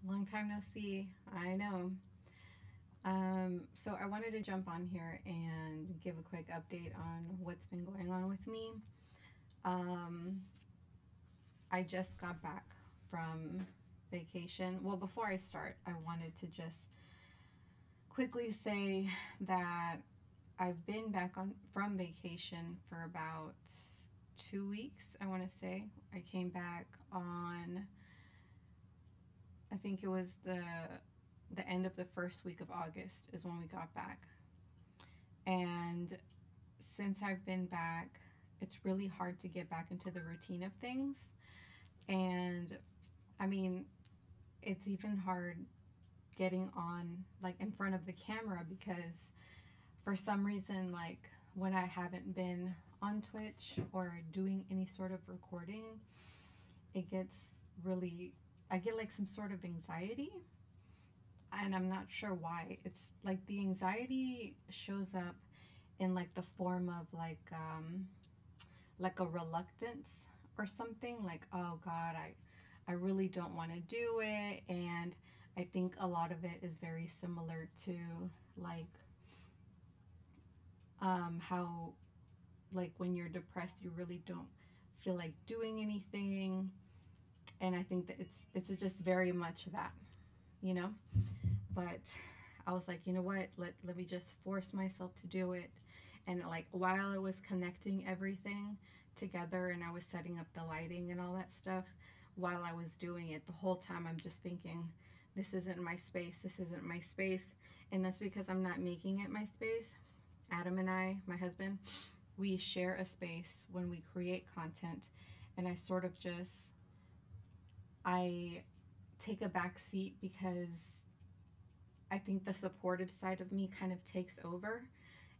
Long time no see. I know. So I wanted to jump on here and give a quick update on what's been going on with me. Um, I just got back from vacation. Well, before I start, I wanted to just quickly say that I've been back on from vacation for about 2 weeks. I want to say I came back on. I think it was the end of the first week of August is when we got back. And since I've been back, it's really hard to get back into the routine of things. And I mean, it's even hard getting on like in front of the camera because for some reason, like when I haven't been on Twitch or doing any sort of recording, it gets really, I get like some sort of anxiety, and I'm not sure why. It's like the anxiety shows up in like the form of like a reluctance or something, like, oh God, I really don't want to do it. And I think a lot of it is very similar to like how like when you're depressed you really don't feel like doing anything. And I think that it's just very much that, you know. But I was like, you know what, let me just force myself to do it. And like while I was connecting everything together and I was setting up the lighting and all that stuff, while I was doing it, the whole time I'm just thinking, this isn't my space, this isn't my space. And that's because I'm not making it my space. Adam and I, my husband, we share a space when we create content, and I sort of just, I take a back seat because I think the supportive side of me kind of takes over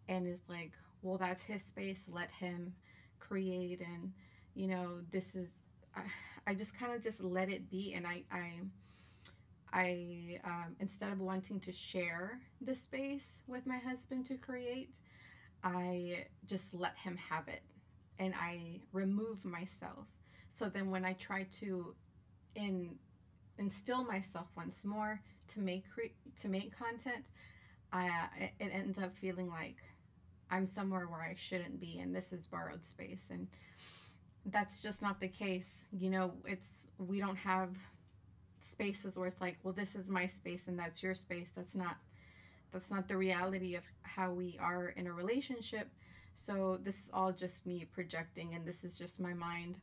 and is like, well, that's his space, let him create. And you know, this is, I just kind of just let it be. And instead of wanting to share the space with my husband to create, I just let him have it, and I remove myself. So then when I try to in instill myself once more to to make content, it ends up feeling like I'm somewhere where I shouldn't be, and this is borrowed space. And that's just not the case. You know, it's, we don't have spaces where it's like, well, this is my space and that's your space. That's not the reality of how we are in a relationship. So this is all just me projecting, and this is just my mind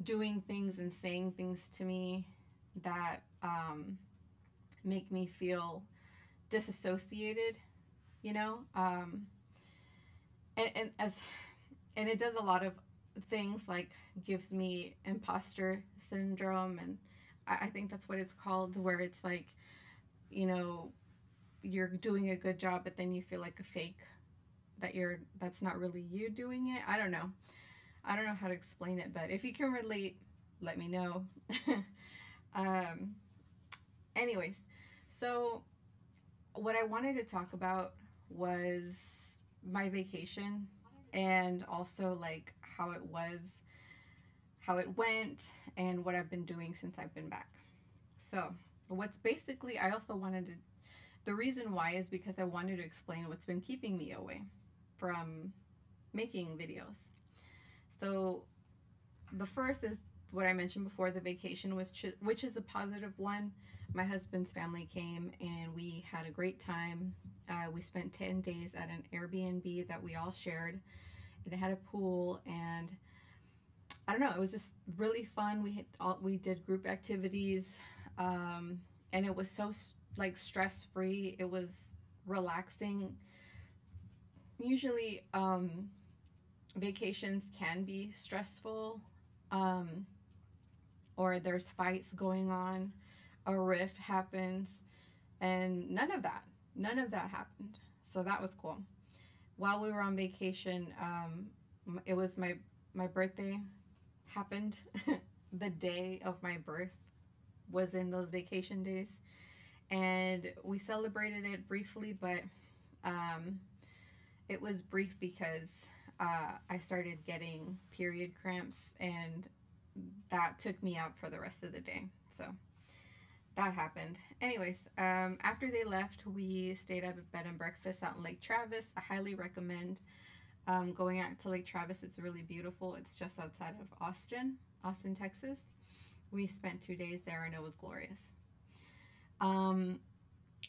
doing things and saying things to me that make me feel disassociated, you know. And and it does a lot of things, like gives me imposter syndrome, and I think that's what it's called, where it's like, you know, you're doing a good job but then you feel like a fake, that's not really you doing it. I don't know how to explain it, but if you can relate, let me know. um Anyways, so what I wanted to talk about was my vacation, and also like how it went, and what I've been doing since I've been back. So, what's basically, I also wanted to, the reason why is because I wanted to explain what's been keeping me away from making videos. So, the first is what I mentioned before, the vacation, which is a positive one. My husband's family came and we had a great time. We spent 10 days at an Airbnb that we all shared. And it had a pool, and I don't know, it was just really fun. We did group activities, and it was so like stress free. It was relaxing. Usually, vacations can be stressful, um, or there's fights going on, a rift happens, and none of that happened. So that was cool. While we were on vacation, it was my birthday happened. The day of my birth was in those vacation days, and we celebrated it briefly, but um, it was brief because I started getting period cramps, and that took me out for the rest of the day. So that happened. Anyways, after they left, we stayed at a bed and breakfast out in Lake Travis. I highly recommend going out to Lake Travis. It's really beautiful. It's just outside of Austin, Texas. We spent 2 days there and it was glorious. Um,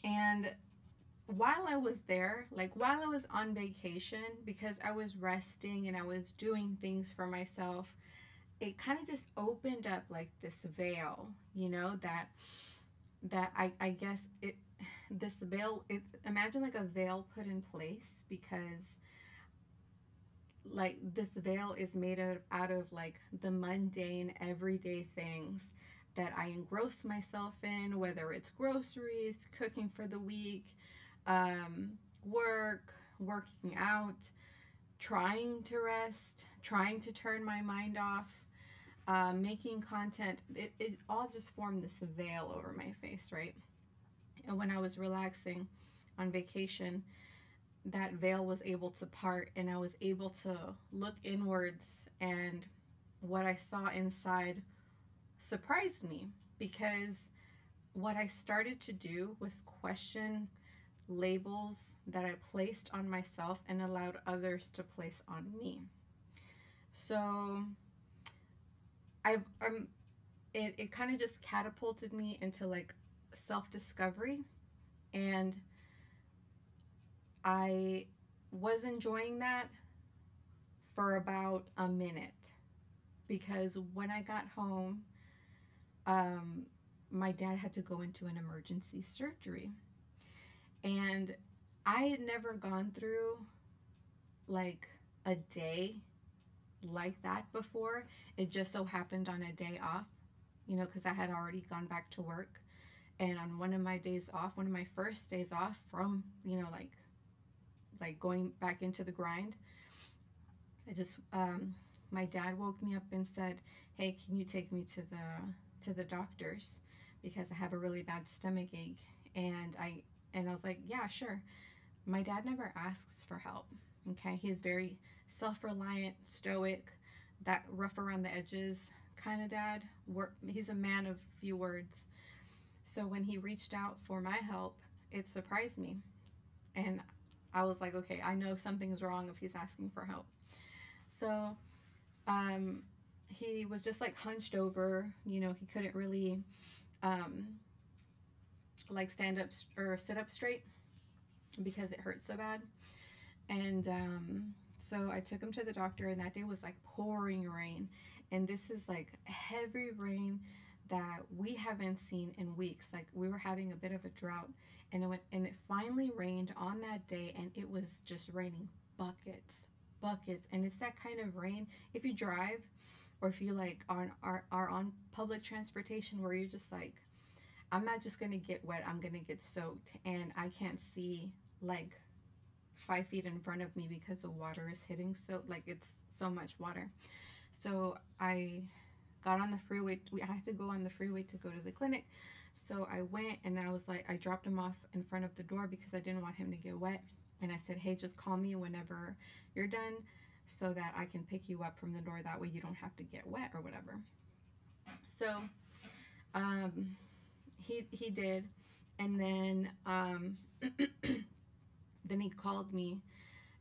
and while I was there, like while I was on vacation, because I was resting and I was doing things for myself, it kind of just opened up like this veil, that I guess this veil, imagine like a veil put in place, because like this veil is made out of like the mundane everyday things that I engross myself in, whether it's groceries, cooking for the week, um, working out, trying to rest, trying to turn my mind off, making content. It all just formed this veil over my face, right? And when I was relaxing on vacation, that veil was able to part and I was able to look inwards, and what I saw inside surprised me, because what I started to do was question labels that I placed on myself and allowed others to place on me. So it kind of just catapulted me into like self-discovery, and I was enjoying that for about a minute, because when I got home, my dad had to go into an emergency surgery, and I had never gone through like a day like that before. It just so happened on a day off, because I had already gone back to work. And on one of my days off, one of my first days off from, like going back into the grind, I just, my dad woke me up and said, "Hey, can you take me to the doctors, because I have a really bad stomach ache?" And I was like, "Yeah, sure." My dad never asks for help. Okay, he is very self-reliant, stoic, that rough around the edges kind of dad. He's a man of few words. So when he reached out for my help, it surprised me, and I was like, okay, I know something's wrong if he's asking for help. So he was just like hunched over. He couldn't really um, like stand up or sit up straight because it hurt so bad. And so I took him to the doctor, and that day was like pouring rain. And this is like heavy rain that we haven't seen in weeks. Like we were having a bit of a drought, and it finally rained on that day, and it was just raining buckets. And it's that kind of rain, if you drive or if you like are on public transportation, where you're just like, I'm not just gonna get wet, I'm gonna get soaked, and I can't see like 5 feet in front of me because the water is hitting, so like it's so much water. So I got on the freeway. I had to go on the freeway to go to the clinic. So I went, and I was like, I dropped him off in front of the door because I didn't want him to get wet. And I said, "Hey, just call me whenever you're done so that I can pick you up from the door. That way you don't have to get wet or whatever." So he did. And then then he called me,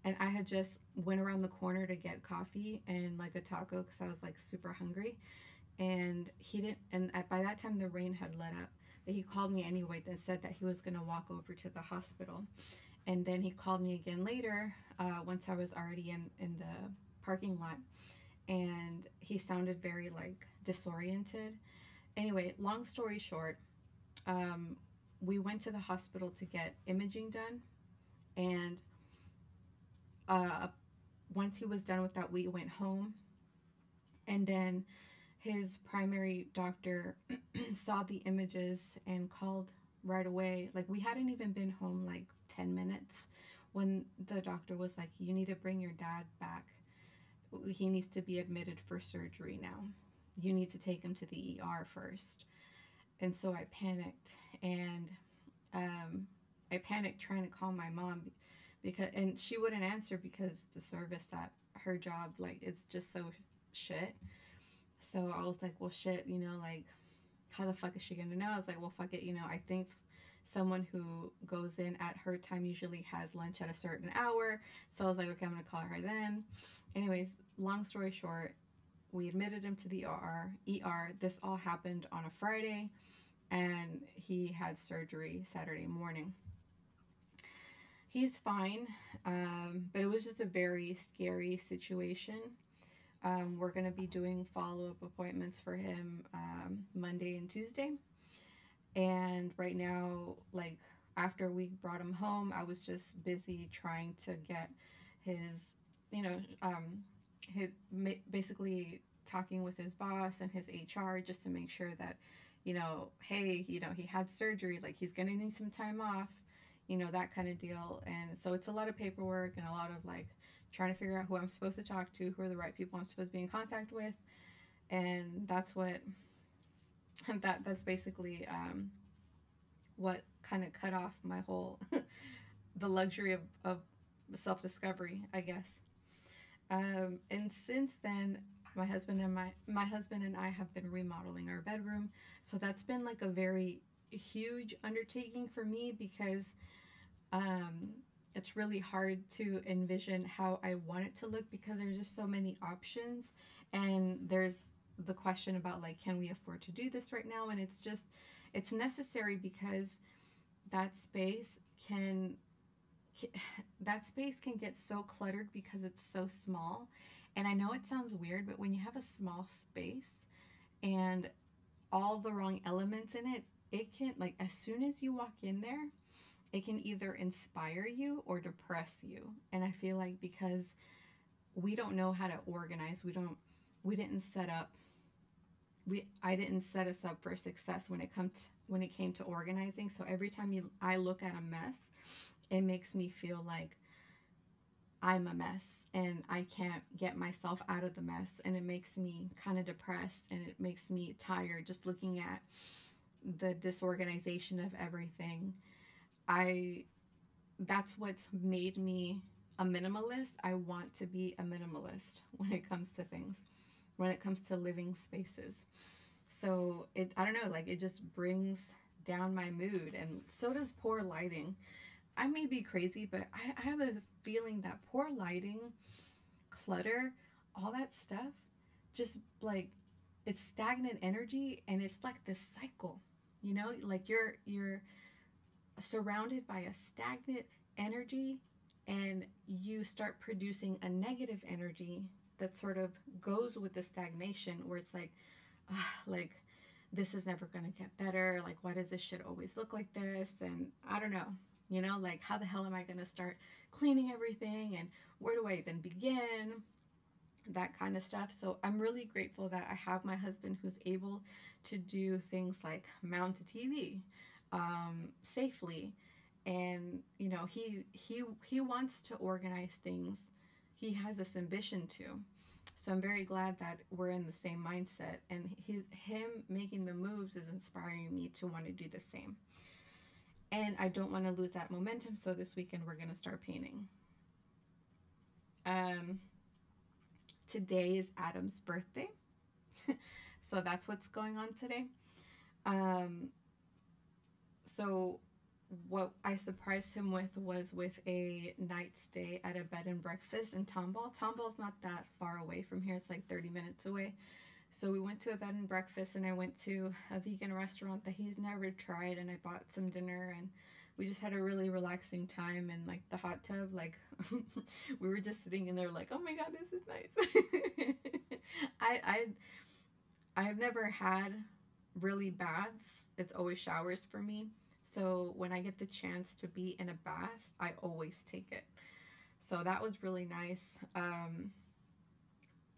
and I had just went around the corner to get coffee and like a taco because I was like super hungry. And he didn't, and by that time the rain had let up, but he called me anyway and said that he was going to walk over to the hospital. And then he called me again later, once I was already in the parking lot, and he sounded very like disoriented. Anyway, long story short, we went to the hospital to get imaging done, and once he was done with that, we went home, and then his primary doctor saw the images and called right away. Like we hadn't even been home like 10 minutes when the doctor was like, "You need to bring your dad back. He needs to be admitted for surgery now. You need to take him to the ER first." And so I panicked, and I panicked trying to call my mom, and she wouldn't answer because the service at her job, like, it's just so shit. So I was like, well, shit, like how the fuck is she gonna know? I was like, well, fuck it, you know, I think someone who goes in at her time usually has lunch at a certain hour. So I was like, okay, I'm gonna call her then. Anyways, long story short, we admitted him to the ER. This all happened on a Friday, and he had surgery Saturday morning. He's fine, but it was just a very scary situation. We're going to be doing follow up appointments for him Monday and Tuesday. And right now, like, after we brought him home, I was just busy trying to get his, you know, his, basically talking with his boss and his HR just to make sure that, you know, hey, you know, he had surgery, like, he's going to need some time off, you know, that kind of deal. And so it's a lot of paperwork and a lot of, like, trying to figure out who I'm supposed to talk to, who are the right people I'm supposed to be in contact with. And that's what that's basically what kind of cut off my whole the luxury of self-discovery, I guess. And since then, my husband and I have been remodeling our bedroom. So that's been like a very huge undertaking for me because um, it's really hard to envision how I want it to look because there's just so many options, and there's the question about, like, can we afford to do this right now? And it's necessary because that space can that space can get so cluttered because it's so small. And I know it sounds weird, but when you have a small space and all the wrong elements in it, it can, like, as soon as you walk in there, it can either inspire you or depress you. And I feel like because we don't know how to organize, we didn't set up I didn't set us up for success when it came to organizing. So every time I look at a mess, it makes me feel like I'm a mess and I can't get myself out of the mess, and it makes me kind of depressed, and it makes me tired just looking at the disorganization of everything. I That's what's made me a minimalist. I want to be a minimalist when it comes to things, when it comes to living spaces. So I don't know, like, it just brings down my mood, and so does poor lighting. I may be crazy, but I have a feeling that poor lighting, clutter, all that stuff, just, like, it's stagnant energy, and it's like this cycle, you know, like you're surrounded by a stagnant energy, and you start producing a negative energy that sort of goes with the stagnation, where it's like, like, this is never going to get better. Like, why does this shit always look like this? And I don't know, you know, like, how the hell am I going to start cleaning everything? And where do I even begin? That kind of stuff. So I'm really grateful that I have my husband who's able to do things like mount a TV safely. And, you know, he wants to organize things. He has this ambition to. So I'm very glad that we're in the same mindset, and him making the moves is inspiring me to want to do the same. And I don't want to lose that momentum, so this weekend we're going to start painting. Today is Adam's birthday, so that's what's going on today. So what I surprised him was with a night stay at a bed and breakfast in Tomball. Tomball's not that far away from here. It's like 30 minutes away. So we went to a bed and breakfast, and I went to a vegan restaurant that he's never tried, and I bought some dinner, and we just had a really relaxing time. And, like, the hot tub, like, we were just sitting in there like, oh my god, this is nice. I've never had really baths. It's always showers for me. So when I get the chance to be in a bath, I always take it. So that was really nice.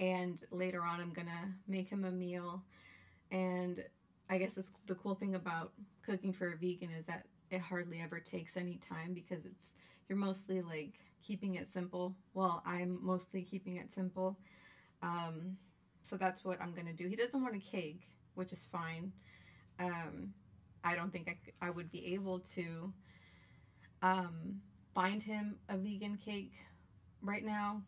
And later on, I'm gonna make him a meal. And I guess the cool thing about cooking for a vegan is that it hardly ever takes any time, because you're mostly, like, keeping it simple. Well, I'm mostly keeping it simple. So that's what I'm gonna do. He doesn't want a cake, which is fine. I don't think I would be able to find him a vegan cake right now.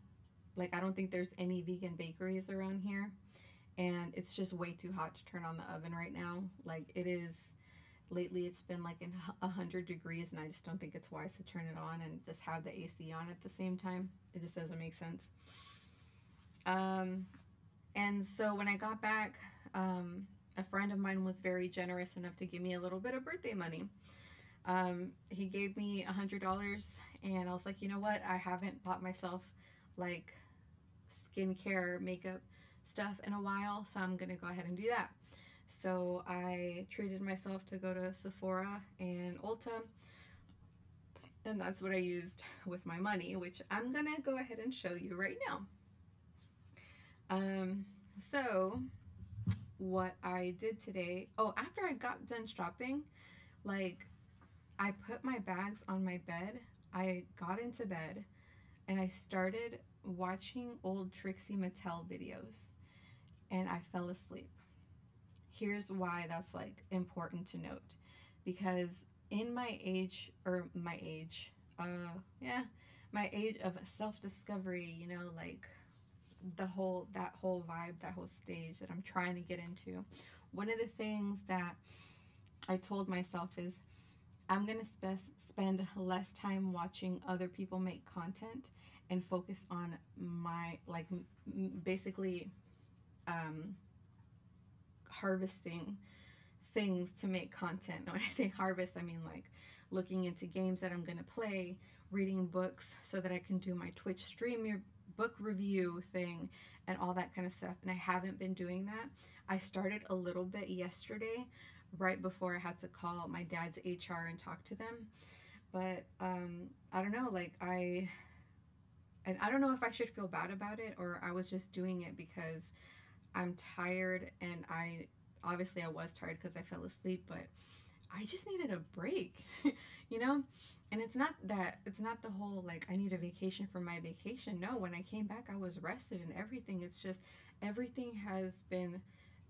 Like, I don't think there's any vegan bakeries around here. and it's just way too hot to turn on the oven right now. Like it is, lately it's been like in 100 degrees, and I just don't think it's wise to turn it on and just have the AC on at the same time. It just doesn't make sense. And so when I got back, a friend of mine was very generous enough to give me a little bit of birthday money. He gave me $100, and I was like, you know what? I haven't bought myself like skincare, makeup stuff in a while, so I'm gonna go ahead and do that. So I treated myself to go to Sephora and Ulta, and that's what I used with my money, which I'm gonna go ahead and show you right now. So what I did today, oh, after I got done shopping, like I put my bags on my bed, I got into bed, and I started watching old Trixie Mattel videos, and I fell asleep. Here's why that's like important to note, because in my age, my age of self-discovery, you know, like that whole vibe, that whole stage that I'm trying to get into, one of the things that I told myself is I'm gonna spend less time watching other people make content and focus on my, like, basically harvesting things to make content. And when I say harvest, I mean like looking into games that I'm gonna play, reading books so that I can do my Twitch stream book review thing and all that kind of stuff. And I haven't been doing that. I started a little bit yesterday, right before I had to call my dad's HR and talk to them. But I don't know, like I don't know if I should feel bad about it, or I was just doing it because I'm tired, and I was tired because I fell asleep, but I just needed a break, you know? And it's not the whole like I need a vacation from my vacation. No, when I came back, I was rested and everything. It's just everything has been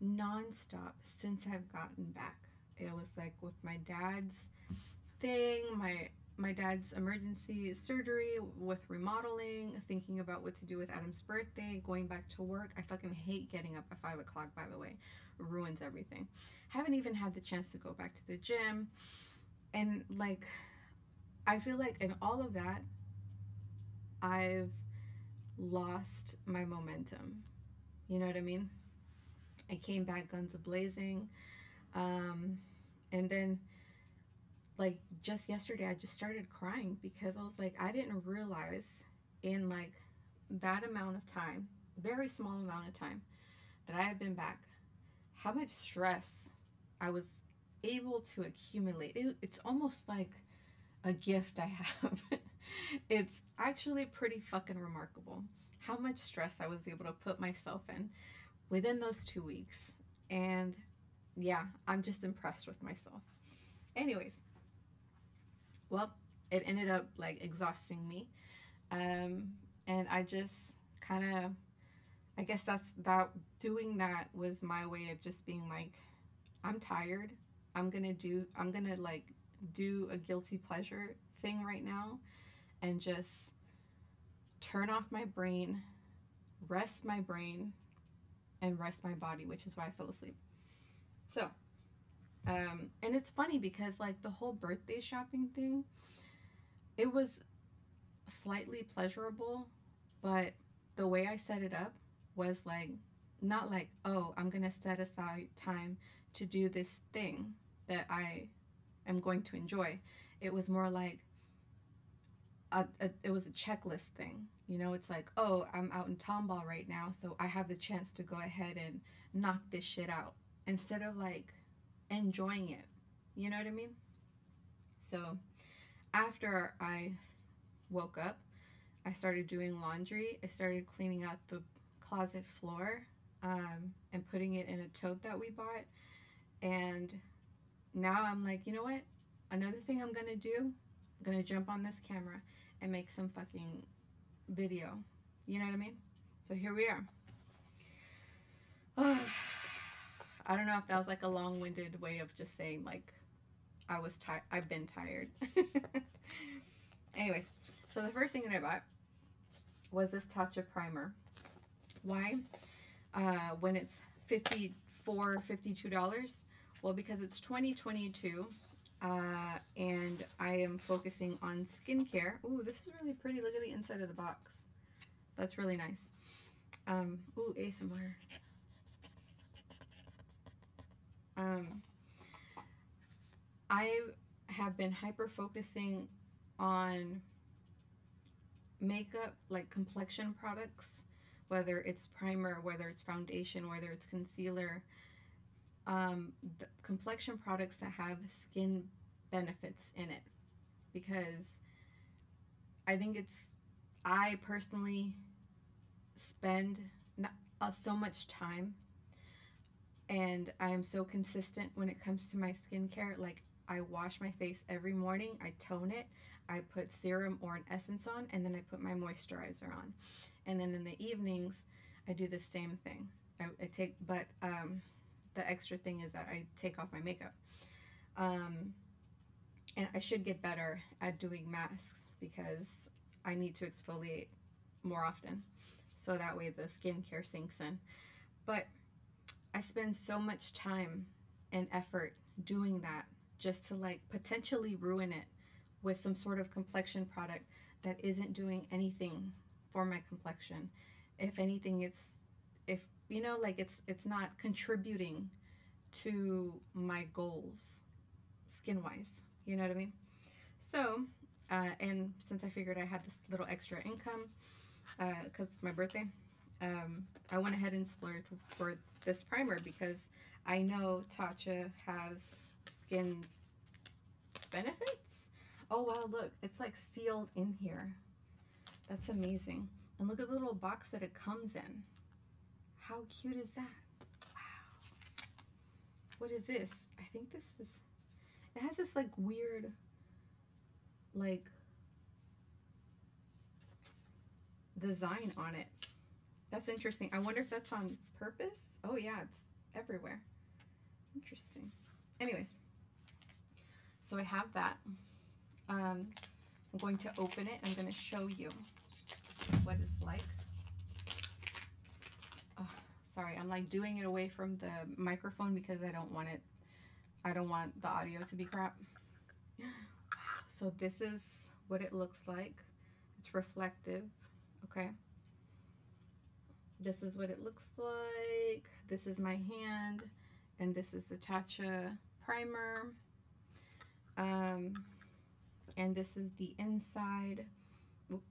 nonstop since I've gotten back. It was like with my dad's thing, my dad's emergency surgery, with remodeling, thinking about what to do with Adam's birthday, going back to work. I fucking hate getting up at 5 o'clock, by the way. It ruins everything. Haven't even had the chance to go back to the gym. And like, I feel like in all of that, I've lost my momentum. You know what I mean? I came back guns a-blazing. And then like just yesterday, I just started crying because I was like, I didn't realize in like that amount of time, very small amount of time that I have been back, how much stress I was able to accumulate. It's almost like a gift I have. It's actually pretty fucking remarkable how much stress I was able to put myself in within those 2 weeks. And yeah, I'm just impressed with myself. Anyways, well, it ended up like exhausting me. And I just kind of, I guess doing that was my way of just being like, I'm tired. I'm gonna like do a guilty pleasure thing right now and just turn off my brain, rest my brain, and rest my body, which is why I fell asleep. So, and it's funny because like the whole birthday shopping thing, it was slightly pleasurable, but the way I set it up was like, not like, oh, I'm gonna set aside time to do this thing that I am going to enjoy. It was more like it was a checklist thing. You know, it's like, oh, I'm out in Tomball right now, so I have the chance to go ahead and knock this shit out instead of like enjoying it. You know what I mean? So after I woke up, I started doing laundry. I started cleaning out the closet floor, and putting it in a tote that we bought. And now I'm like, you know what? Another thing I'm gonna do, I'm gonna jump on this camera and make some fucking video. You know what I mean? So here we are. I don't know if that was like a long-winded way of just saying like I've been tired. Anyways, so the first thing that I bought was this Tatcha primer. Why? When it's $54, $52. Well, because it's 2022, and I am focusing on skincare. Ooh, this is really pretty. Look at the inside of the box. That's really nice. Ooh, ASMR. I have been hyper focusing on makeup, like complexion products, whether it's primer, whether it's foundation, whether it's concealer, the complexion products that have skin benefits in it, because I think I personally spend so much time, and I am so consistent when it comes to my skincare. Like, I wash my face every morning, I tone it, I put serum or an essence on, and then I put my moisturizer on. And then in the evenings, I do the same thing. I take, but the extra thing is that I take off my makeup. And I should get better at doing masks, because I need to exfoliate more often, so that way the skincare sinks in. But I spend so much time and effort doing that, just to like potentially ruin it with some sort of complexion product that isn't doing anything for my complexion. If anything, it's not contributing to my goals skin wise. You know what I mean? So, and since I figured I had this little extra income, because it's my birthday, I went ahead and splurged for this primer, because I know Tatcha has skin benefits. Oh wow, look, it's like sealed in here. That's amazing. And look at the little box that it comes in. How cute is that? Wow. What is this? I think this is, it has this like weird, like, design on it. That's interesting. I wonder if that's on purpose. Oh yeah, it's everywhere. Interesting. Anyways, so I have that. I'm going to open it. I'm going to show you what it's like. Oh, sorry, I'm like doing it away from the microphone because I don't want the audio to be crap. So this is what it looks like. It's reflective. Okay. This is what it looks like. This is my hand, and this is the Tatcha primer. And this is the inside. Oop.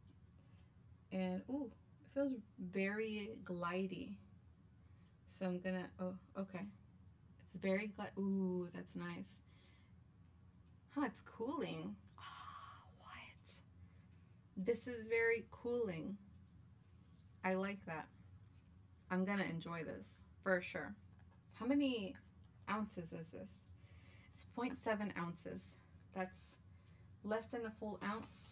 And ooh, it feels very glidey. So I'm gonna, oh, okay. It's very ooh, that's nice. Huh, it's cooling. Oh, what? This is very cooling. I like that. I'm gonna enjoy this for sure. How many ounces is this? It's 0.7 ounces. That's less than a full ounce.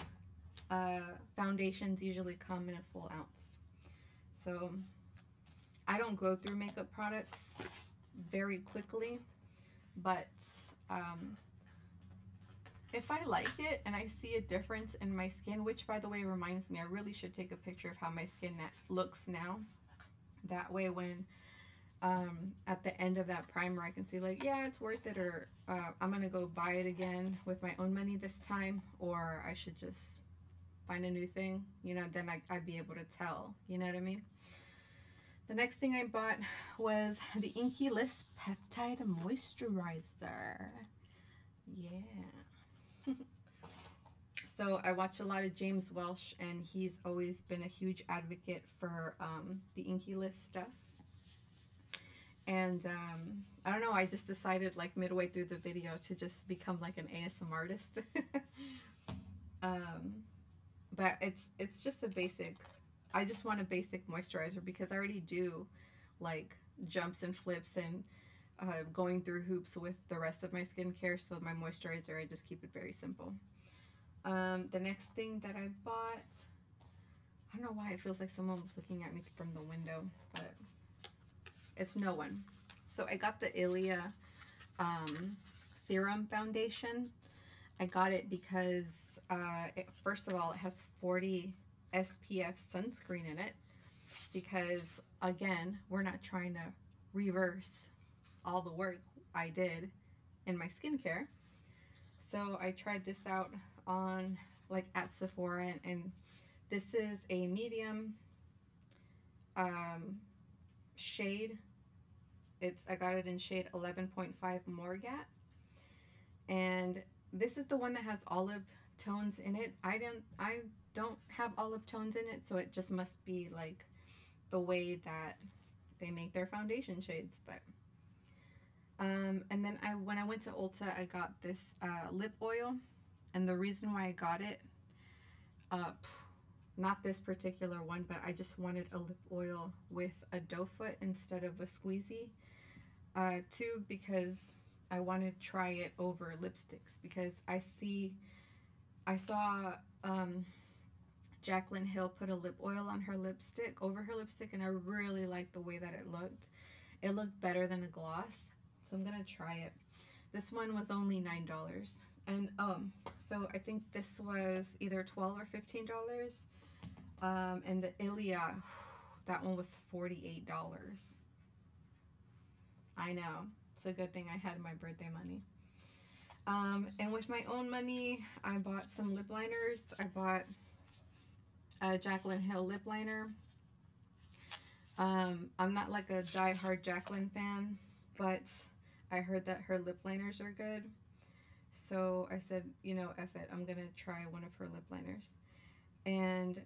Foundations usually come in a full ounce. So I don't go through makeup products very quickly, but if I like it and I see a difference in my skin, which by the way reminds me, I really should take a picture of how my skin looks now. That way when at the end of that primer I can see like, yeah, it's worth it, or I'm gonna go buy it again with my own money this time, or I should just find a new thing, you know, then I'd be able to tell, you know what I mean? The next thing I bought was the Inky List Peptide Moisturizer. Yeah. So I watch a lot of James Welsh, and he's always been a huge advocate for the Inky List stuff. And I don't know, I just decided like midway through the video to just become like an ASMR artist. But it's just a basic, I just want a basic moisturizer, because I already do like jumps and flips and going through hoops with the rest of my skincare. So my moisturizer, I just keep it very simple. The next thing that I bought, I don't know why it feels like someone was looking at me from the window, but it's no one. So I got the Ilia Serum Foundation. I got it because first of all, it has 40 SPF sunscreen in it, because again, we're not trying to reverse all the work I did in my skincare. So I tried this out on like at Sephora, and this is a medium shade. I got it in shade 11.5 Morgat, and this is the one that has olive tones in it. I don't have olive tones in it, so it just must be like the way that they make their foundation shades. But and then when I went to Ulta, I got this lip oil, and the reason why I got it, not this particular one, but I just wanted a lip oil with a doe foot instead of a squeezy. Two, because I want to try it over lipsticks, because I saw Jaclyn Hill put a lip oil on her lipstick, over her lipstick, and I really liked the way that it looked. It looked better than a gloss, so I'm gonna try it. This one was only $9, and so I think this was either $12 or $15. And the Ilia, that one was $48. I know. It's a good thing I had my birthday money. And with my own money, I bought some lip liners. I bought a Jaclyn Hill lip liner. I'm not like a die-hard Jaclyn fan, but I heard that her lip liners are good. So I said, you know, F it, I'm gonna try one of her lip liners. And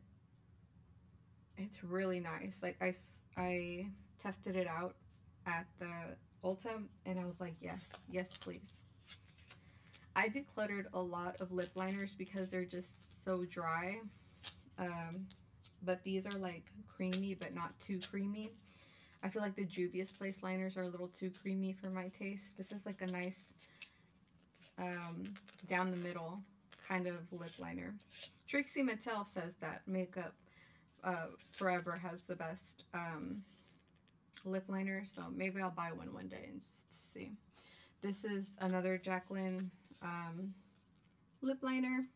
it's really nice. Like I tested it out at the Ulta, and I was like, yes please. I decluttered a lot of lip liners because they're just so dry, but these are like creamy but not too creamy. I feel like the Juvia's Place liners are a little too creamy for my taste. This is like a nice down the middle kind of lip liner. Trixie Mattel says that Makeup Forever has the best lip liner, so maybe I'll buy one day and just see. This is another Jaclyn lip liner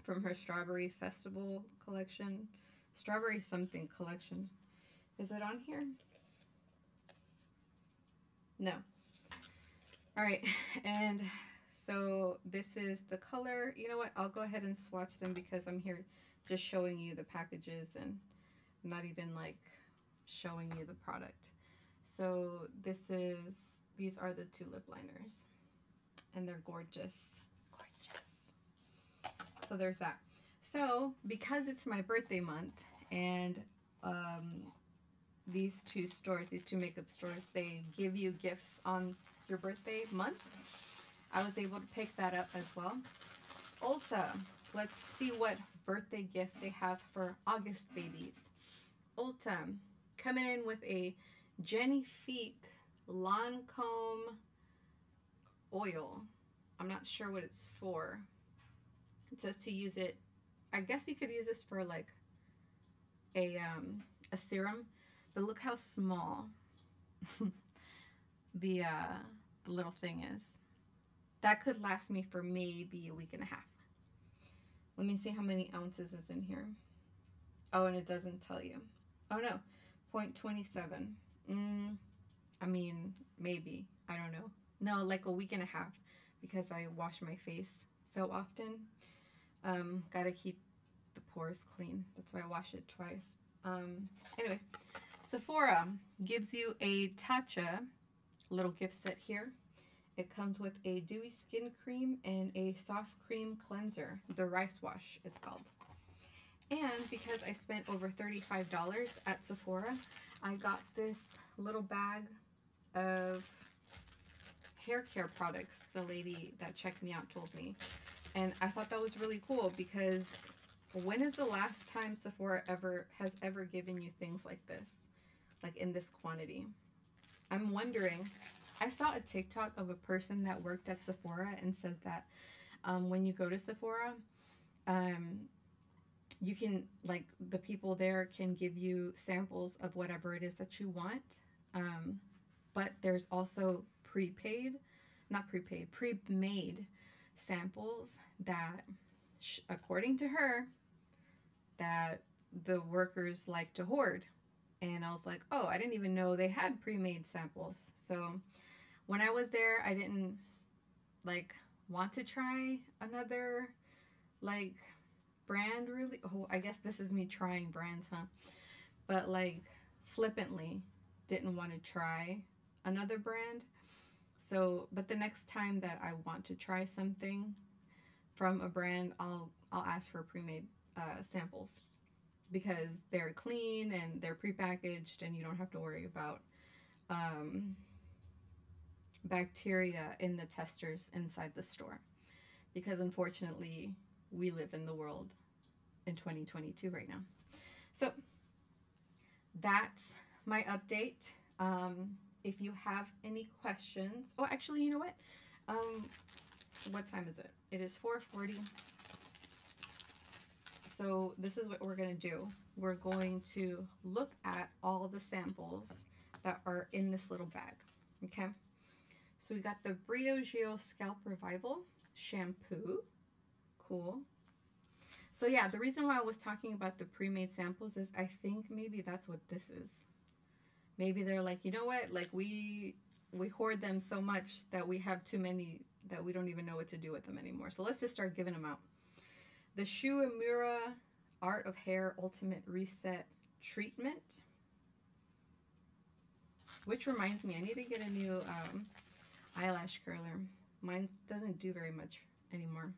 from her Strawberry Festival collection. Strawberry something collection. Is it on here? No. Alright, and so this is the color. You know what? I'll go ahead and swatch them because I'm here just showing you the packages and not even like showing you the product. So these are the two lip liners, and they're gorgeous. So there's that. So because it's my birthday month, and these two stores, these two makeup stores, they give you gifts on your birthday month, I was able to pick that up as well. Ulta, let's see what birthday gift they have for August babies. Ulta, coming in with a Genifique Lancome oil. I'm not sure what it's for. It says to use it, I guess you could use this for like a serum, but look how small the little thing is. That could last me for maybe a week and a half. Let me see how many ounces is in here. Oh, and it doesn't tell you. Oh no, 0.27. I mean, maybe, I don't know. No, like a week and a half, because I wash my face so often. Gotta keep the pores clean. That's why I wash it twice. Anyways, Sephora gives you a Tatcha little gift set here. It comes with a dewy skin cream and a soft cream cleanser. The Rice Wash, it's called. And because I spent over $35 at Sephora, I got this little bag of hair care products the lady that checked me out told me. And I thought that was really cool, because when is the last time Sephora has ever given you things like this? Like in this quantity? I'm wondering. I saw a TikTok of a person that worked at Sephora and says that when you go to Sephora, you can, like, the people there can give you samples of whatever it is that you want. But there's also pre-made samples that, according to her, that the workers like to hoard. And I was like, oh, I didn't even know they had pre-made samples. So when I was there, I didn't like want to try another like brand really. Oh, I guess this is me trying brands, huh? But like flippantly didn't want to try another brand. So, but the next time that I want to try something from a brand, I'll ask for pre-made samples because they're clean and they're prepackaged, and you don't have to worry about um, bacteria in the testers inside the store. Because unfortunately, we live in the world in 2022 right now. So that's my update. If you have any questions, oh, actually, you know what time is it? It is 4:40. So this is what we're going to do. We're going to look at all the samples that are in this little bag. Okay. So we got the Briogeo Scalp Revival Shampoo. Cool. So yeah, the reason why I was talking about the pre-made samples is I think maybe that's what this is. Maybe they're like, you know what? Like we hoard them so much that we have too many that we don't even know what to do with them anymore. So let's just start giving them out. The Shuimura Art of Hair Ultimate Reset Treatment. Which reminds me, I need to get a new eyelash curler. Mine doesn't do very much anymore.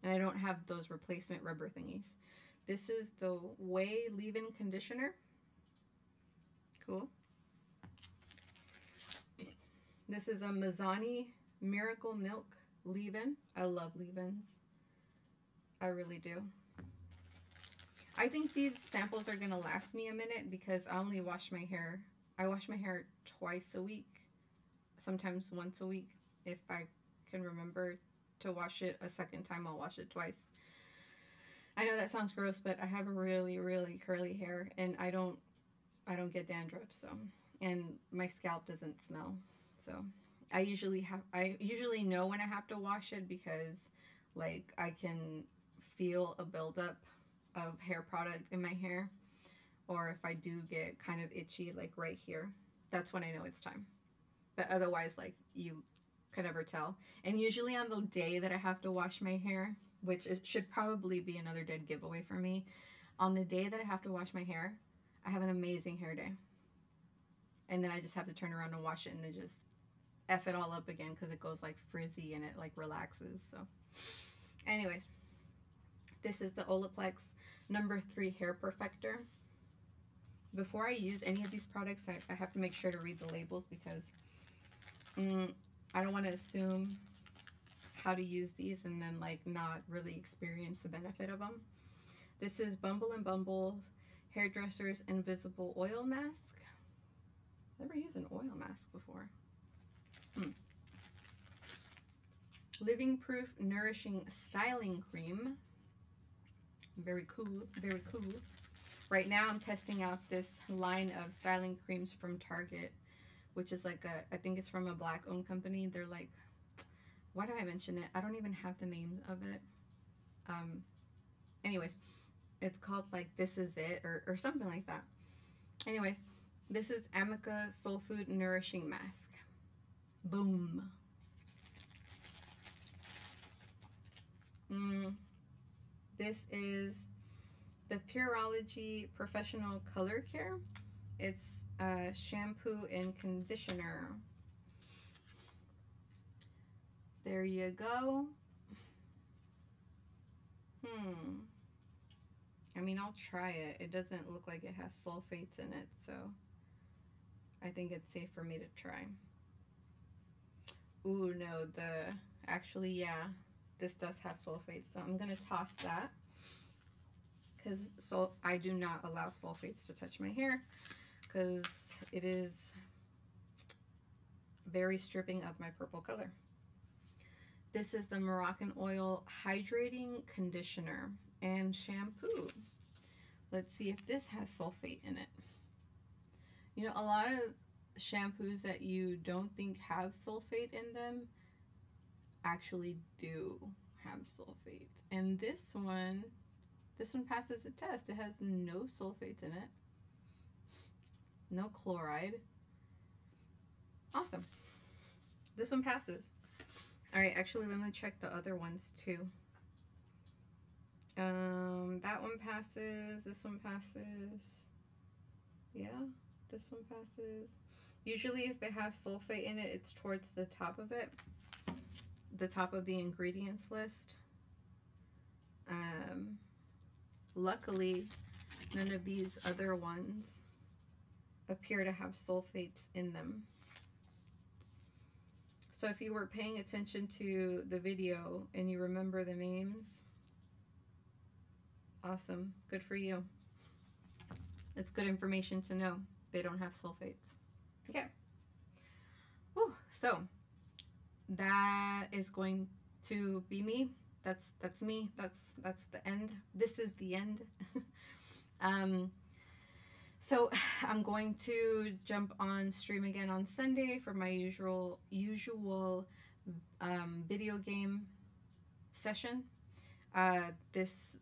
And I don't have those replacement rubber thingies. This is the Way Leave-In Conditioner. Cool. This is a Mizani Miracle Milk Leave-In. I love leave-ins. I really do. I think these samples are going to last me a minute because I only wash my hair. I wash my hair twice a week. Sometimes once a week. If I can remember to wash it a second time, I'll wash it twice. I know that sounds gross, but I have really, really curly hair, and I don't get dandruff, so, and my scalp doesn't smell, so I usually know when I have to wash it because like I can feel a buildup of hair product in my hair, or if I do get kind of itchy like right here, that's when I know it's time. But otherwise, like, you could never tell. And usually on the day that I have to wash my hair, which it should probably be another dead giveaway for me, on the day that I have to wash my hair, I have an amazing hair day. And then I just have to turn around and wash it and then just F it all up again because it goes like frizzy and it like relaxes. So anyways, this is the Olaplex number 3 Hair Perfector. Before I use any of these products, I have to make sure to read the labels because I don't want to assume how to use these and then like not really experience the benefit of them. This is Bumble and Bumble Hairdresser's Invisible Oil Mask. Never used an oil mask before. Living Proof Nourishing Styling Cream. Very cool, very cool. Right now I'm testing out this line of styling creams from Target, which is like I think it's from a black owned company. They're like, why do I mention it? I don't even have the name of it. Anyways, it's called like This Is It or something like that. Anyways, this is Amica Soul Food Nourishing Mask. Boom. This is the Pureology Professional Color Care. It's shampoo and conditioner. There you go. I mean, I'll try it. It doesn't look like it has sulfates in it, so I think it's safe for me to try. Ooh, no, actually, yeah, this does have sulfates, so I'm gonna toss that because I do not allow sulfates to touch my hair because it is very stripping of my purple color. This is the Moroccan Oil Hydrating Conditioner and Shampoo. Let's see if this has sulfate in it. You know, a lot of shampoos that you don't think have sulfate in them actually do have sulfate. And this one passes the test. It has no sulfates in it. no chloride. Awesome. This one passes. All right, actually, let me check the other ones too. That one passes. This one passes. Yeah, this one passes. Usually, if it has sulfate in it, it's towards the top of it, the top of the ingredients list. Luckily, none of these other ones appear to have sulfates in them. So if you were paying attention to the video and you remember the names, awesome, good for you. It's good information to know. They don't have sulfates. Okay. Whew. So that is going to be me. That's me. That's the end. This is the end. So I'm going to jump on stream again on Sunday for my usual video game session. This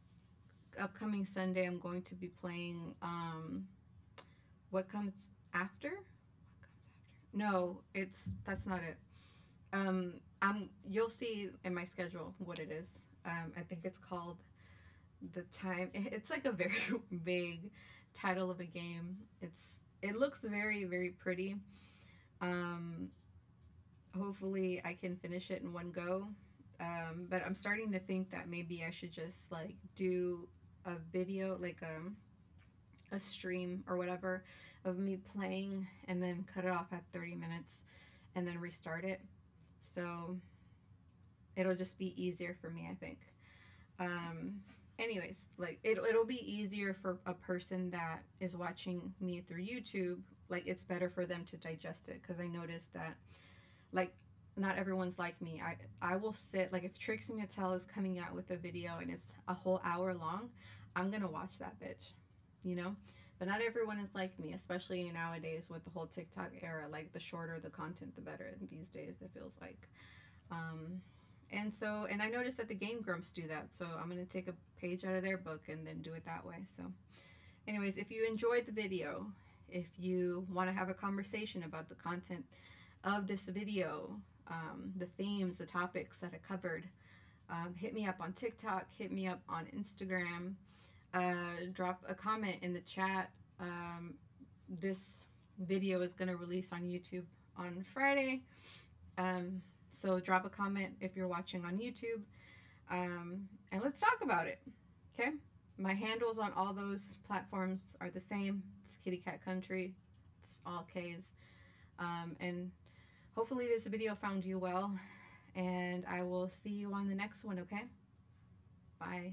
upcoming Sunday I'm going to be playing What Comes After? No, that's not it. You'll see in my schedule what it is. I think it's called The Time. It's like a very vague title of a game. It looks very, very pretty. Hopefully I can finish it in one go. But I'm starting to think that maybe I should just like do a video, like a stream or whatever of me playing and then cut it off at 30 minutes and then restart it. So it'll just be easier for me, I think. Anyways, like it'll be easier for a person that is watching me through YouTube. Like it's better for them to digest it, because I noticed that like not everyone's like me. I will sit, like if Trixie Mattel is coming out with a video and it's a whole hour long, I'm gonna watch that bitch, you know. But not everyone is like me, especially nowadays with the whole TikTok era. Like the shorter the content, the better these days, it feels like. And I noticed that the Game Grumps do that, so I'm going to take a page out of their book and then do it that way. So anyways, if you enjoyed the video, if you want to have a conversation about the content of this video, the themes, the topics that I covered, hit me up on TikTok, hit me up on Instagram, drop a comment in the chat. This video is going to release on YouTube on Friday. So drop a comment if you're watching on YouTube, and let's talk about it, okay? My handles on all those platforms are the same. It's Kitty Cat Country. It's all K's. And hopefully this video found you well, and I will see you on the next one, okay? Bye.